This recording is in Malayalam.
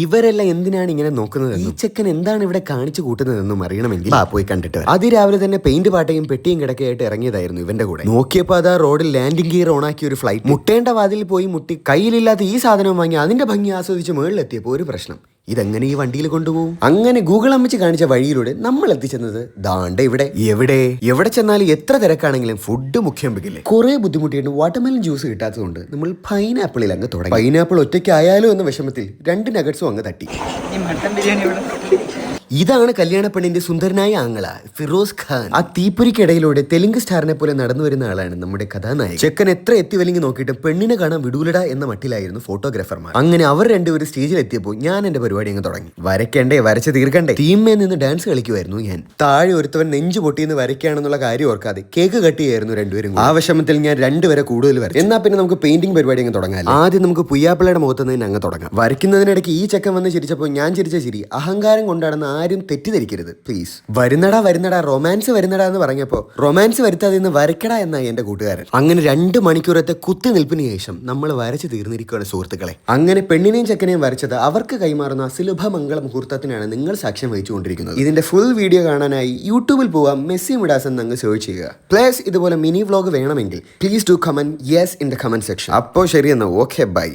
ഇവരെല്ലാം എന്തിനാണ് ഇങ്ങനെ നോക്കുന്നത്? ഈ ചെക്കൻ എന്താണ് ഇവിടെ കാണിച്ചു കൂട്ടുന്നതെന്നും അറിയണമെങ്കിൽ പോയി കണ്ടിട്ട് അതിരാവിലെ തന്നെ പെയിന്റ് പാട്ടയും പെട്ടിയും കിടക്കയായിട്ട് ഇറങ്ങിയതായിരുന്നു ഇവന്റെ കൂടെ. നോക്കിയപ്പോ അതാ റോഡിൽ ലാൻഡിംഗ് ഗിയർ ഓണാക്കിയ ഒരു ഫ്ലൈറ്റ് മുട്ടേണ്ട വാതിൽ പോയി മുട്ടി കയ്യിലില്ലാത്ത ഈ സാധനം വാങ്ങി അതിന്റെ ഭംഗി ആസ്വദിച്ച് മുകളിലെത്തിയപ്പോ ഒരു പ്രശ്നം. ഇതെങ്ങനെ ഈ വണ്ടിയിൽ കൊണ്ടുപോകും? അങ്ങനെ ഗൂഗിൾ അമ്മച്ച് കാണിച്ച വഴിയിലൂടെ നമ്മൾ എത്തിച്ചെന്നത് ദാണ്ട് ഇവിടെ. എവിടെ ചെന്നാലും എത്ര തിരക്കാണെങ്കിലും ഫുഡ് മുഖ്യം വെക്കില്ലേ. കുറെ ബുദ്ധിമുട്ടിയിട്ട് വാട്ടർമെലൻ ജ്യൂസ് കിട്ടാത്തതുകൊണ്ട് നമ്മൾ പൈനാപ്പിളിൽ അങ്ങ് തുടങ്ങി. പൈനാപ്പിൾ ഒറ്റയ്ക്കായാലോ എന്ന വിഷമത്തിൽ 2 നഗറ്റ്സും അങ്ങ് തട്ടി. ഇതാണ് കല്യാണ പെണ്ണിന്റെ സുന്ദരനായ ആങ്ങള ഫിറോസ് ഖാൻ. ആ തീപ്പൊരിക്കിടയിലൂടെ തെലുങ്ക് സ്റ്റാറിനെ പോലെ നടന്നു വരുന്ന ആളാണ് നമ്മുടെ കഥാനായകൻ. ചെക്കൻ എത്ര എത്തിവലിങ്ങി നോക്കിയിട്ട് പെണ്ണിനെ കാണാൻ വിടൂലട എന്ന മട്ടിലായിരുന്നു ഫോട്ടോഗ്രാഫർമാർ. അങ്ങനെ അവർ രണ്ടുപേരും സ്റ്റേജിൽ എത്തിയപ്പോൾ ഞാൻ എന്റെ പരിപാടി അങ്ങ് തുടങ്ങി. വരയ്ക്കണ്ടേ, വരച്ച് തീർക്കണ്ടേ. ടീമേ നിന്ന് ഡാൻസ് കളിക്കുമായിരുന്നു ഞാൻ. താഴെ ഒരുത്തവൻ നെഞ്ചു പൊട്ടിയെന്ന് വരയ്ക്കുകയാണെന്നുള്ള കാര്യം ഓർക്കാതെ കേക്ക് കട്ട് ചെയ്യായിരുന്നു രണ്ടുപേരും. ആ വിഷമത്തിൽ ഞാൻ 2 വരെ കൂടുതൽ വരച്ചു. എന്നാൽ പിന്നെ നമുക്ക് പെയിന്റിംഗ് പരിപാടി അങ്ങ് തുടങ്ങാം. ആദ്യം നമുക്ക് പുയ്യാപ്പിളയുടെ മുഖത്ത് നിന്ന് അങ്ങ് തുടങ്ങാം. വരയ്ക്കുന്നതിനിടയ്ക്ക് ഈ ചെക്കൻ വന്ന് ചിരിച്ചപ്പോൾ ഞാൻ ചിരിച്ച ചിരി അഹങ്കാരം കൊണ്ടാണെന്ന് ആരും തെറ്റിദ്ധരിക്കരുത് പ്ലീസ്. വരുന്നടാ റൊമാൻസ് വരുന്നടാ എന്ന് പറഞ്ഞപ്പോൾ റൊമാൻസ് വരുത്താതെ ഇന്ന് വരയ്ക്കടാ എന്നായി എന്റെ കൂട്ടുകാരൻ. അങ്ങനെ 2 മണിക്കൂറത്തെ കുത്തിനിൽപ്പിന് ശേഷം നമ്മൾ വരച്ചു തീർന്നിരിക്കുകയാണ് സുഹൃത്തുക്കളെ. അങ്ങനെ പെണ്ണിനെയും ചെക്കനെയും വരച്ചത് അവർക്ക് കൈമാറുന്ന അസുലഭ മംഗള മുഹൂർത്തത്തിനാണ് നിങ്ങൾ സാക്ഷ്യം വഹിച്ചുകൊണ്ടിരിക്കുന്നത്. ഇതിന്റെ ഫുൾ വീഡിയോ കാണാനായി യൂട്യൂബിൽ പോവാം, മെസ്സി മിഡാസ് എന്ന് അങ്ങ് സെർച്ച് ചെയ്യുക. പ്ലീസ് ഇതുപോലെ മിനി വ്ലോഗ് വേണമെങ്കിൽ please do comment yes in the comment section. അപ്പോൾ ശരി എന്നാ, ഓക്കെ ബൈ.